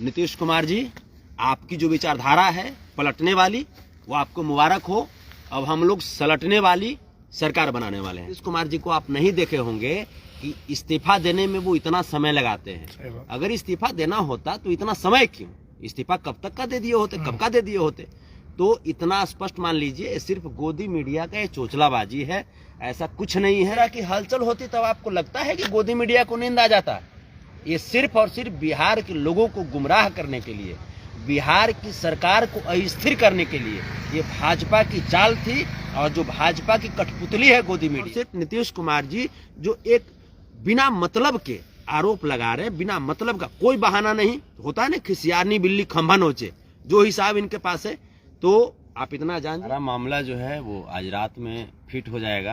नीतीश कुमार जी, आपकी जो विचारधारा है पलटने वाली, वो आपको मुबारक हो। अब हम लोग सलटने वाली सरकार बनाने वाले हैं। नीतीश कुमार जी को आप नहीं देखे होंगे कि इस्तीफा देने में वो इतना समय लगाते हैं। अगर इस्तीफा देना होता तो इतना समय क्यों? इस्तीफा कब तक का दे दिए होते, कब का दे दिए होते। तो इतना स्पष्ट मान लीजिए, सिर्फ गोदी मीडिया का ये चोचलाबाजी है, ऐसा कुछ नहीं है। कि हलचल होती तब आपको लगता है कि गोदी मीडिया को नींद आ जाता। ये सिर्फ और सिर्फ बिहार के लोगों को गुमराह करने के लिए, बिहार की सरकार को अस्थिर करने के लिए ये भाजपा की चाल थी। और जो भाजपा की कठपुतली है गोदी मीडिया, सिर्फ नीतीश कुमार जी जो एक बिना मतलब के आरोप लगा रहे, बिना मतलब का, कोई बहाना नहीं होता है ना, खिसियारनी बिल्ली खंभा नोचे, जो हिसाब इनके पास है। तो आप इतना जान, सारा मामला जो है वो आज रात में फिट हो जाएगा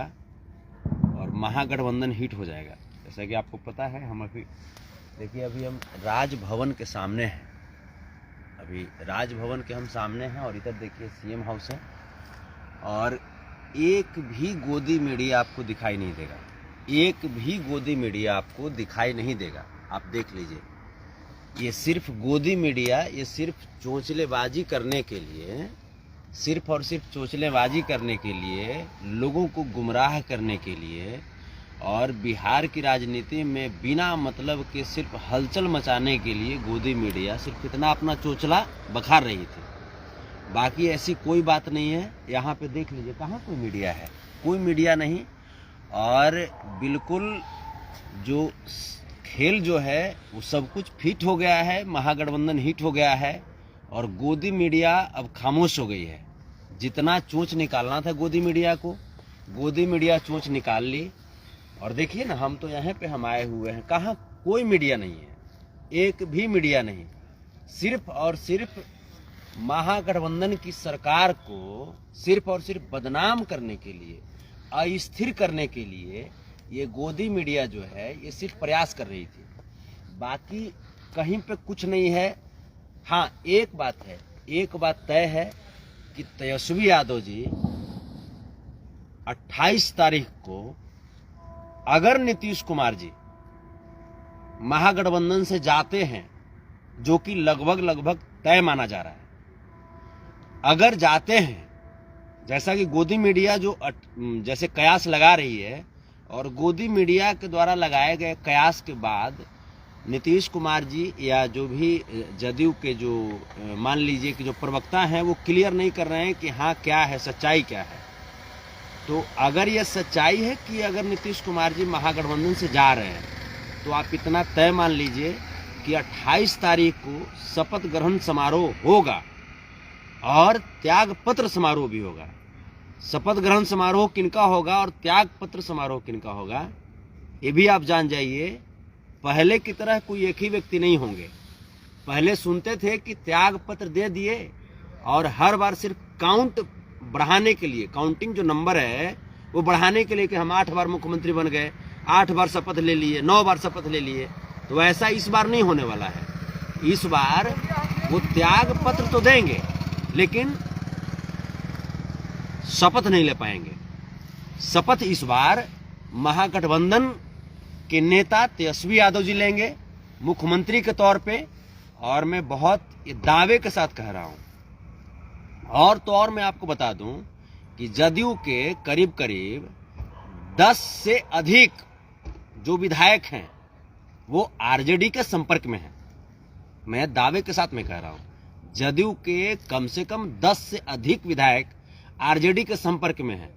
और महागठबंधन हिट हो जाएगा। जैसा कि आपको पता है, हम अभी देखिए, अभी हम राजभवन के सामने हैं। अभी राजभवन के हम सामने हैं और इधर देखिए सीएम हाउस है, और एक भी गोदी मीडिया आपको दिखाई नहीं देगा। एक भी गोदी मीडिया आपको दिखाई नहीं देगा। आप देख लीजिए, ये सिर्फ गोदी मीडिया, ये सिर्फ चोंचलेबाजी करने के लिए, सिर्फ और सिर्फ चोंचलेबाजी करने के लिए, लोगों को गुमराह करने के लिए, और बिहार की राजनीति में बिना मतलब के सिर्फ हलचल मचाने के लिए गोदी मीडिया सिर्फ इतना अपना चोचला बखार रही थी। बाकी ऐसी कोई बात नहीं है। यहाँ पे देख लीजिए, कहाँ कोई मीडिया है? कोई मीडिया नहीं। और बिल्कुल जो खेल जो है वो सब कुछ फिट हो गया है, महागठबंधन हिट हो गया है, और गोदी मीडिया अब खामोश हो गई है। जितना चोंच निकालना था गोदी मीडिया को, गोदी मीडिया चोंच निकाल ली। और देखिए ना, हम तो यहाँ पे हम आए हुए हैं, कहाँ कोई मीडिया नहीं है, एक भी मीडिया नहीं। सिर्फ और सिर्फ महागठबंधन की सरकार को सिर्फ और सिर्फ बदनाम करने के लिए, अस्थिर करने के लिए ये गोदी मीडिया जो है ये सिर्फ प्रयास कर रही थी। बाकी कहीं पे कुछ नहीं है। हाँ, एक बात है, एक बात तय है कि तेजस्वी यादव जी 28 तारीख को अगर नीतीश कुमार जी महागठबंधन से जाते हैं, जो कि लगभग तय माना जा रहा है, अगर जाते हैं, जैसा कि गोदी मीडिया जो जैसे कयास लगा रही है, और गोदी मीडिया के द्वारा लगाए गए कयास के बाद नीतीश कुमार जी या जो भी जदयू के जो मान लीजिए कि जो प्रवक्ता हैं वो क्लियर नहीं कर रहे हैं कि हाँ क्या है, सच्चाई क्या है। तो अगर ये सच्चाई है कि अगर नीतीश कुमार जी महागठबंधन से जा रहे हैं, तो आप इतना तय मान लीजिए कि 28 तारीख को शपथ ग्रहण समारोह होगा और त्याग पत्र समारोह भी होगा। शपथ ग्रहण समारोह किनका होगा और त्याग पत्र समारोह किनका होगा, ये भी आप जान जाइए। पहले की तरह कोई एक ही व्यक्ति नहीं होंगे। पहले सुनते थे कि त्याग पत्र दे दिए और हर बार सिर्फ काउंट बढ़ाने के लिए, काउंटिंग जो नंबर है वो बढ़ाने के लिए कि हम 8 बार मुख्यमंत्री बन गए, 8 बार शपथ ले लिए, 9 बार शपथ ले लिए। तो ऐसा इस बार नहीं होने वाला है। इस बार वो त्याग पत्र तो देंगे लेकिन शपथ नहीं ले पाएंगे। शपथ इस बार महागठबंधन के नेता तेजस्वी यादव जी लेंगे मुख्यमंत्री के तौर पे, और मैं बहुत दावे के साथ कह रहा हूं। और तो और मैं आपको बता दूं कि जदयू के करीब करीब 10 से अधिक जो विधायक हैं वो आरजेडी के संपर्क में हैं। मैं दावे के साथ में कह रहा हूं, जदयू के कम से कम 10 से अधिक विधायक आरजेडी के संपर्क में हैं।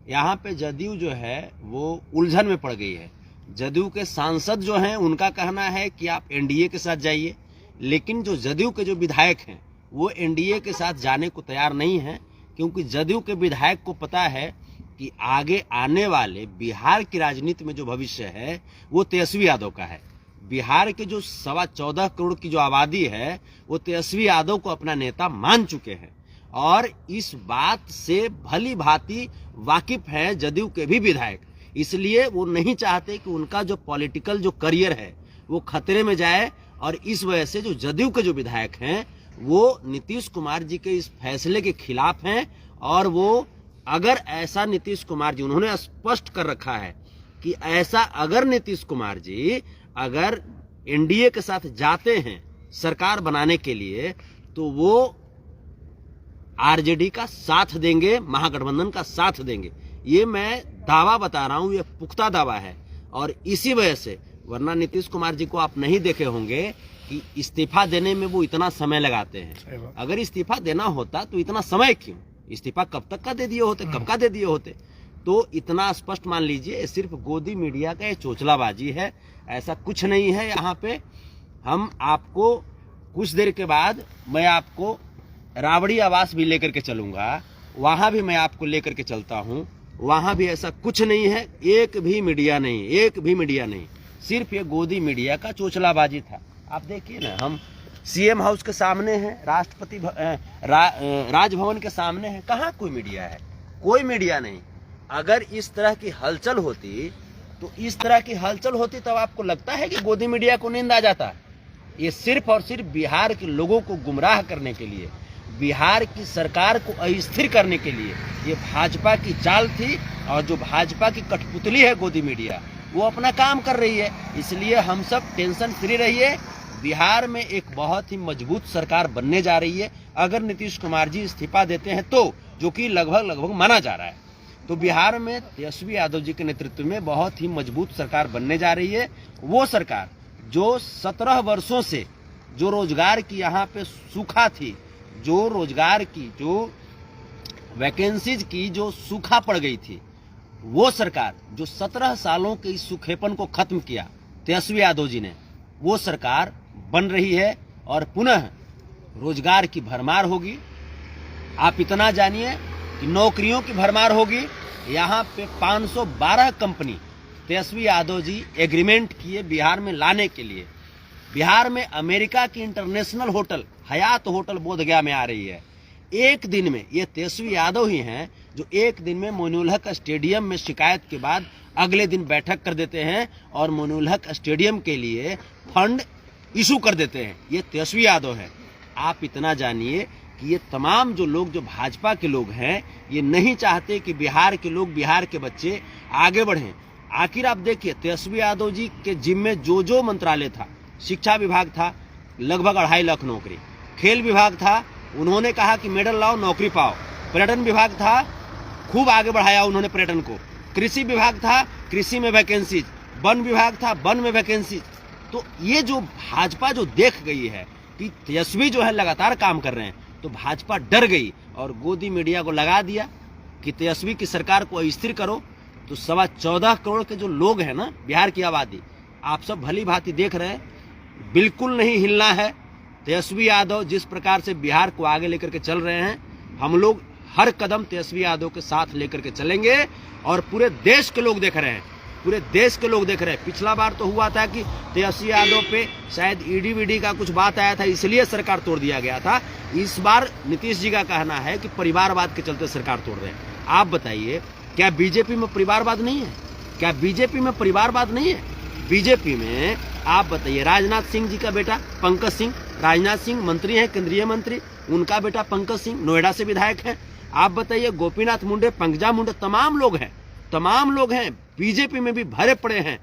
यहाँ पे जदयू जो है वो उलझन में पड़ गई है। जदयू के सांसद जो हैं उनका कहना है कि आप एनडीए के साथ जाइए, लेकिन जो जदयू के जो विधायक हैं वो एनडीए के साथ जाने को तैयार नहीं है, क्योंकि जदयू के विधायक को पता है कि आगे आने वाले बिहार की राजनीति में जो भविष्य है वो तेजस्वी यादव का है। बिहार के जो 14.25 करोड़ की जो आबादी है वो तेजस्वी यादव को अपना नेता मान चुके हैं, और इस बात से भली भांति वाकिफ हैं जदयू के भी विधायक। इसलिए वो नहीं चाहते कि उनका जो पॉलिटिकल जो करियर है वो खतरे में जाए, और इस वजह से जो जदयू के जो विधायक हैं वो नीतीश कुमार जी के इस फैसले के खिलाफ हैं। और वो अगर ऐसा नीतीश कुमार जी, उन्होंने स्पष्ट कर रखा है कि ऐसा अगर नीतीश कुमार जी अगर एनडीए के साथ जाते हैं सरकार बनाने के लिए, तो वो आरजेडी का साथ देंगे, महागठबंधन का साथ देंगे। ये मैं दावा बता रहा हूं, ये पुख्ता दावा है। और इसी वजह से, वरना नीतीश कुमार जी को आप नहीं देखे होंगे कि इस्तीफा देने में वो इतना समय लगाते हैं। अगर इस्तीफा देना होता तो इतना समय क्यों? इस्तीफा कब तक का दे दिए होते, कब का दे दिए होते। तो इतना स्पष्ट मान लीजिए, सिर्फ गोदी मीडिया का ये चोचलाबाजी है, ऐसा कुछ नहीं है यहाँ पे। हम आपको कुछ देर के बाद मैं आपको राबड़ी आवास भी लेकर के चलूंगा, वहां भी मैं आपको लेकर के चलता हूं। वहां भी ऐसा कुछ नहीं है, एक भी मीडिया नहीं, एक भी मीडिया नहीं, सिर्फ ये गोदी मीडिया का चोचलाबाजी था। आप देखिए ना, हम सीएम हाउस के सामने हैं, राष्ट्रपति राजभवन के सामने हैं, कहाँ कोई मीडिया है? कोई मीडिया नहीं। अगर इस तरह की हलचल होती, तो इस तरह की हलचल होती तब आपको लगता है कि गोदी मीडिया को नींद आ जाता? ये सिर्फ और सिर्फ बिहार के लोगों को गुमराह करने के लिए, बिहार की सरकार को अस्थिर करने के लिए ये भाजपा की चाल थी। और जो भाजपा की कठपुतली है गोदी मीडिया, वो अपना काम कर रही है। इसलिए हम सब टेंशन फ्री रहिए। बिहार में एक बहुत ही मजबूत सरकार बनने जा रही है, अगर नीतीश कुमार जी इस्तीफा देते हैं तो, जो कि लगभग माना जा रहा है। तो बिहार में तेजस्वी यादव जी के नेतृत्व में बहुत ही मजबूत सरकार बनने जा रही है। वो सरकार जो 17 वर्षों से जो रोजगार की यहाँ पे सूखा थी, जो रोजगार की, जो वैकेंसीज की जो सूखा पड़ गई थी, वो सरकार जो 17 सालों के इस सूखेपन को खत्म किया तेजस्वी यादव जी ने, वो सरकार बन रही है। और पुनः रोजगार की भरमार होगी। आप इतना जानिए कि नौकरियों की भरमार होगी। यहाँ पे 512 कंपनी तेजस्वी यादव जी एग्रीमेंट किए बिहार में लाने के लिए। बिहार में अमेरिका की international hotel Hyatt hotel Bodh Gaya में आ रही है। एक दिन में, ये तेजस्वी यादव ही हैं जो एक दिन में मोइनुल हक स्टेडियम में शिकायत के बाद अगले दिन बैठक कर देते हैं और मोइनुल हक स्टेडियम के लिए फंड इशू कर देते हैं। ये तेजस्वी यादव है। आप इतना जानिए कि ये तमाम जो लोग, जो भाजपा के लोग हैं, ये नहीं चाहते कि बिहार के लोग, बिहार के बच्चे आगे बढ़ें। आखिर आप देखिए, तेजस्वी यादव जी के जिम्मे जो मंत्रालय था, शिक्षा विभाग था, लगभग 2.5 लाख नौकरी, खेल विभाग था, उन्होंने कहा कि मेडल लाओ नौकरी पाओ, पर्यटन विभाग था, खूब आगे बढ़ाया उन्होंने पर्यटन को, कृषि विभाग था, कृषि में वैकेंसीज, वन विभाग था, वन में वैकेंसीज। तो ये जो भाजपा जो देख गई है कि तेजस्वी जो है लगातार काम कर रहे हैं, तो भाजपा डर गई और गोदी मीडिया को लगा दिया कि तेजस्वी की सरकार को अस्थिर करो। तो 14.25 करोड़ के जो लोग हैं ना, बिहार की आबादी, आप सब भली भांति देख रहे हैं, बिल्कुल नहीं हिलना है। तेजस्वी यादव जिस प्रकार से बिहार को आगे लेकर के चल रहे हैं, हम लोग हर कदम तेजस्वी यादव के साथ लेकर के चलेंगे। और पूरे देश के लोग देख रहे हैं, पूरे देश के लोग देख रहे हैं। पिछला बार तो हुआ था कि तेजस्वी यादव पे शायद ईडी वीडी का कुछ बात आया था, इसलिए सरकार तोड़ दिया गया था। इस बार नीतीश जी का कहना है कि परिवारवाद के चलते सरकार तोड़ रहे हैं। आप बताइए, क्या बीजेपी में परिवारवाद नहीं है? क्या बीजेपी में परिवारवाद नहीं है? बीजेपी में आप बताइए, राजनाथ सिंह जी का बेटा पंकज सिंह, राजनाथ सिंह मंत्री हैं, केंद्रीय मंत्री, उनका बेटा पंकज सिंह नोएडा से विधायक है। आप बताइए, गोपीनाथ मुंडे, पंकजा मुंडे, तमाम लोग हैं बीजेपी में भी भरे पड़े हैं।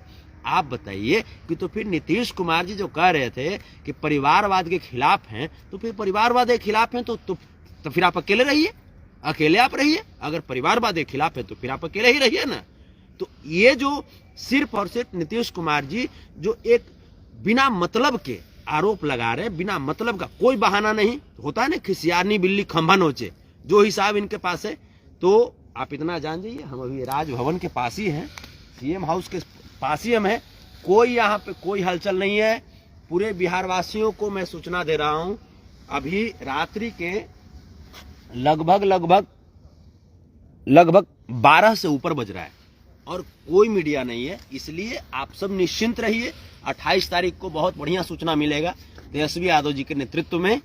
आप बताइए कि तो फिर नीतीश कुमार जी जो कह रहे थे कि परिवारवाद के खिलाफ हैं, तो फिर परिवारवाद के खिलाफ हैं तो फिर आप अकेले रहिए, अकेले आप रहिए। अगर परिवारवाद के खिलाफ है तो फिर आप अकेले ही रहिए ना। तो ये जो सिर्फ और सिर्फ नीतीश कुमार जी जो एक बिना मतलब के आरोप लगा रहे हैं, बिना मतलब का, कोई बहाना नहीं होता है ना, खिसियानी बिल्ली खंभा नोचे, जो हिसाब इनके पास है। तो आप इतना जान जाइए, हम अभी राजभवन के पास ही हैं, सीएम हाउस के पास ही हम हैं। कोई यहाँ पे कोई हलचल नहीं है। पूरे बिहार वासियों को मैं सूचना दे रहा हूँ, अभी रात्रि के लगभग 12 से ऊपर बज रहा है और कोई मीडिया नहीं है। इसलिए आप सब निश्चिंत रहिए। 28 तारीख को बहुत बढ़िया सूचना मिलेगा। तेजस्वी यादव जी के नेतृत्व में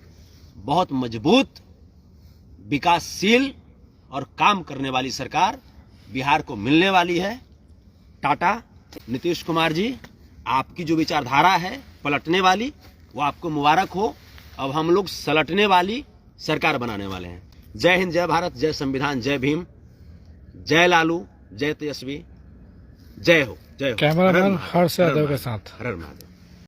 बहुत मजबूत, विकासशील और काम करने वाली सरकार बिहार को मिलने वाली है। टाटा। नीतीश कुमार जी, आपकी जो विचारधारा है पलटने वाली, वो आपको मुबारक हो। अब हम लोग सलटने वाली सरकार बनाने वाले हैं। जय हिंद, जय भारत, जय संविधान, जय भीम, जय लालू, जय तेजस्वी, जय हो, जय हो। कैमरामैन हर्ष यादव के साथ हर हर महादेव।